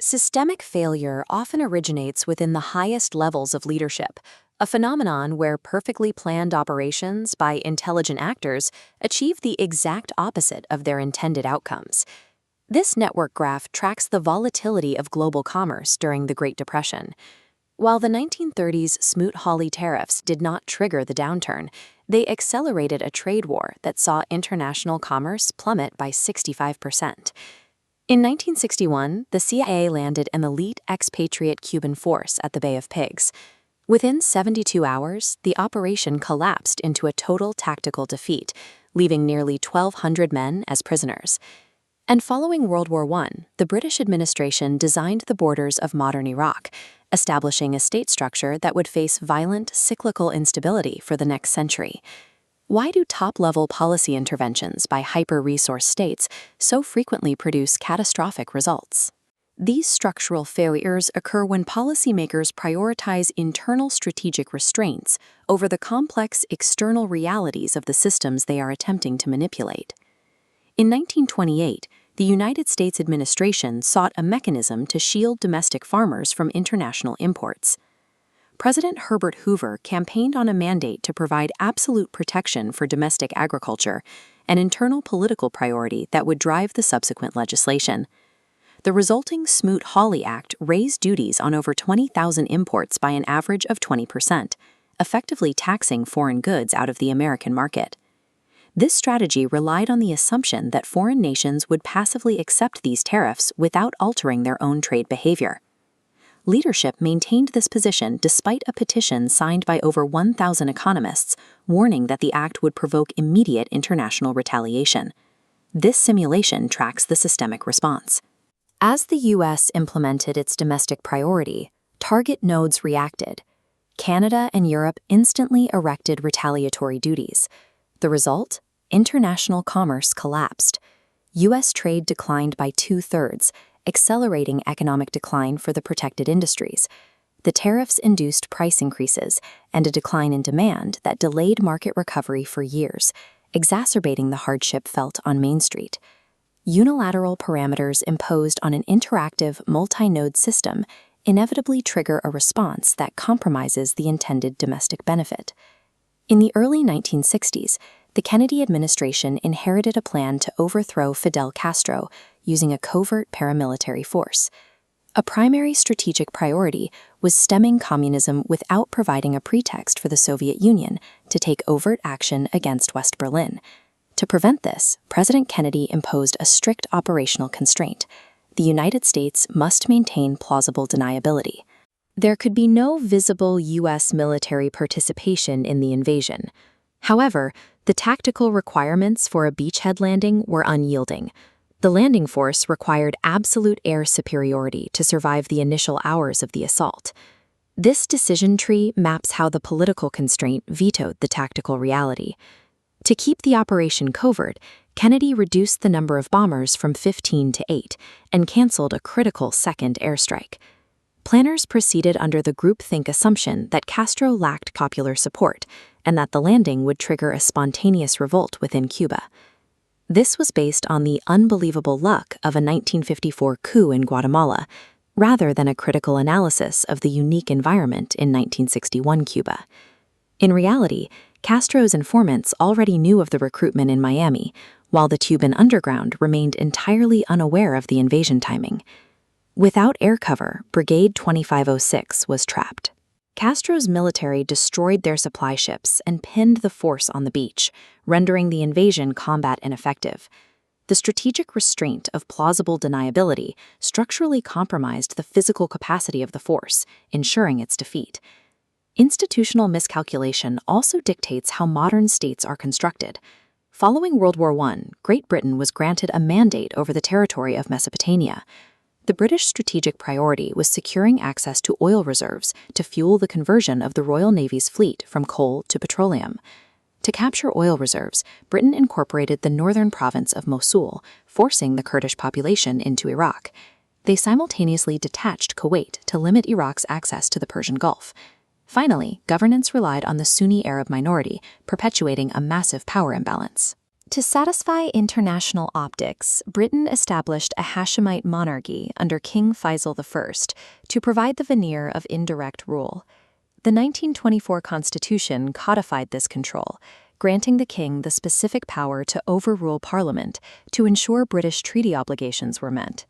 Systemic failure often originates within the highest levels of leadership, a phenomenon where perfectly planned operations by intelligent actors achieve the exact opposite of their intended outcomes. This network graph tracks the volatility of global commerce during the Great Depression. While the 1930s Smoot-Hawley tariffs did not trigger the downturn, they accelerated a trade war that saw international commerce plummet by 65%. In 1961, the CIA landed an elite expatriate Cuban force at the Bay of Pigs. Within 72 hours, the operation collapsed into a total tactical defeat, leaving nearly 1,200 men as prisoners. And following World War I, the British administration designed the borders of modern Iraq, establishing a state structure that would face violent, cyclical instability for the next century. Why do top-level policy interventions by hyper-resource states so frequently produce catastrophic results? These structural failures occur when policymakers prioritize internal strategic restraints over the complex external realities of the systems they are attempting to manipulate. In 1928, the United States administration sought a mechanism to shield domestic farmers from international imports. President Herbert Hoover campaigned on a mandate to provide absolute protection for domestic agriculture, an internal political priority that would drive the subsequent legislation. The resulting Smoot-Hawley Act raised duties on over 20,000 imports by an average of 20%, effectively taxing foreign goods out of the American market. This strategy relied on the assumption that foreign nations would passively accept these tariffs without altering their own trade behavior. Leadership maintained this position despite a petition signed by over 1,000 economists warning that the act would provoke immediate international retaliation. This simulation tracks the systemic response. As the U.S. implemented its domestic priority, target nodes reacted. Canada and Europe instantly erected retaliatory duties. The result? International commerce collapsed. U.S. trade declined by 2/3, accelerating economic decline for the protected industries. The tariffs induced price increases and a decline in demand that delayed market recovery for years, exacerbating the hardship felt on Main Street. Unilateral parameters imposed on an interactive, multi-node system inevitably trigger a response that compromises the intended domestic benefit. In the early 1960s, the Kennedy administration inherited a plan to overthrow Fidel Castro using a covert paramilitary force. A primary strategic priority was stemming communism without providing a pretext for the Soviet Union to take overt action against West Berlin. To prevent this, President Kennedy imposed a strict operational constraint. The United States must maintain plausible deniability. There could be no visible U.S. military participation in the invasion. However, the tactical requirements for a beachhead landing were unyielding. The landing force required absolute air superiority to survive the initial hours of the assault. This decision tree maps how the political constraint vetoed the tactical reality. To keep the operation covert, Kennedy reduced the number of bombers from 15 to 8 and canceled a critical second airstrike. Planners proceeded under the groupthink assumption that Castro lacked popular support and that the landing would trigger a spontaneous revolt within Cuba. This was based on the unbelievable luck of a 1954 coup in Guatemala, rather than a critical analysis of the unique environment in 1961 Cuba. In reality, Castro's informants already knew of the recruitment in Miami, while the Cuban underground remained entirely unaware of the invasion timing. Without air cover, Brigade 2506 was trapped. Castro's military destroyed their supply ships and pinned the force on the beach, rendering the invasion combat ineffective. The strategic restraint of plausible deniability structurally compromised the physical capacity of the force, ensuring its defeat. Institutional miscalculation also dictates how modern states are constructed. Following World War I, Great Britain was granted a mandate over the territory of Mesopotamia. The British strategic priority was securing access to oil reserves to fuel the conversion of the Royal Navy's fleet from coal to petroleum. To capture oil reserves, Britain incorporated the northern province of Mosul, forcing the Kurdish population into Iraq. They simultaneously detached Kuwait to limit Iraq's access to the Persian Gulf. Finally, governance relied on the Sunni Arab minority, perpetuating a massive power imbalance. To satisfy international optics, Britain established a Hashemite monarchy under King Faisal I to provide the veneer of indirect rule. The 1924 Constitution codified this control, granting the king the specific power to overrule Parliament to ensure British treaty obligations were met.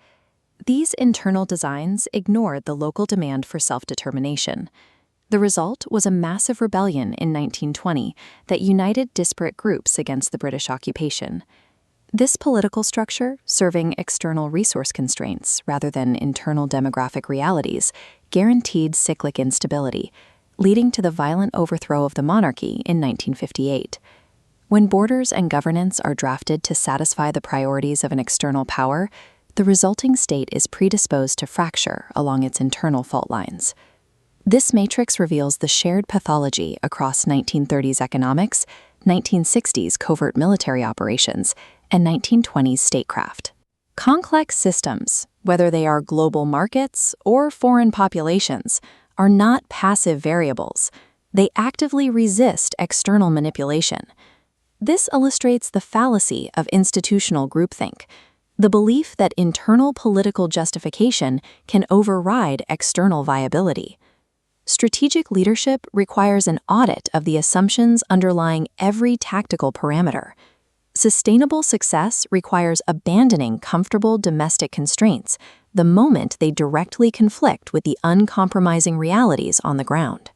These internal designs ignored the local demand for self-determination. The result was a massive rebellion in 1920 that united disparate groups against the British occupation. This political structure, serving external resource constraints rather than internal demographic realities, guaranteed cyclic instability, leading to the violent overthrow of the monarchy in 1958. When borders and governance are drafted to satisfy the priorities of an external power, the resulting state is predisposed to fracture along its internal fault lines. This matrix reveals the shared pathology across 1930s economics, 1960s covert military operations, and 1920s statecraft. Complex systems, whether they are global markets or foreign populations, are not passive variables. They actively resist external manipulation. This illustrates the fallacy of institutional groupthink, the belief that internal political justification can override external viability. Strategic leadership requires an audit of the assumptions underlying every tactical parameter. Sustainable success requires abandoning comfortable domestic constraints the moment they directly conflict with the uncompromising realities on the ground.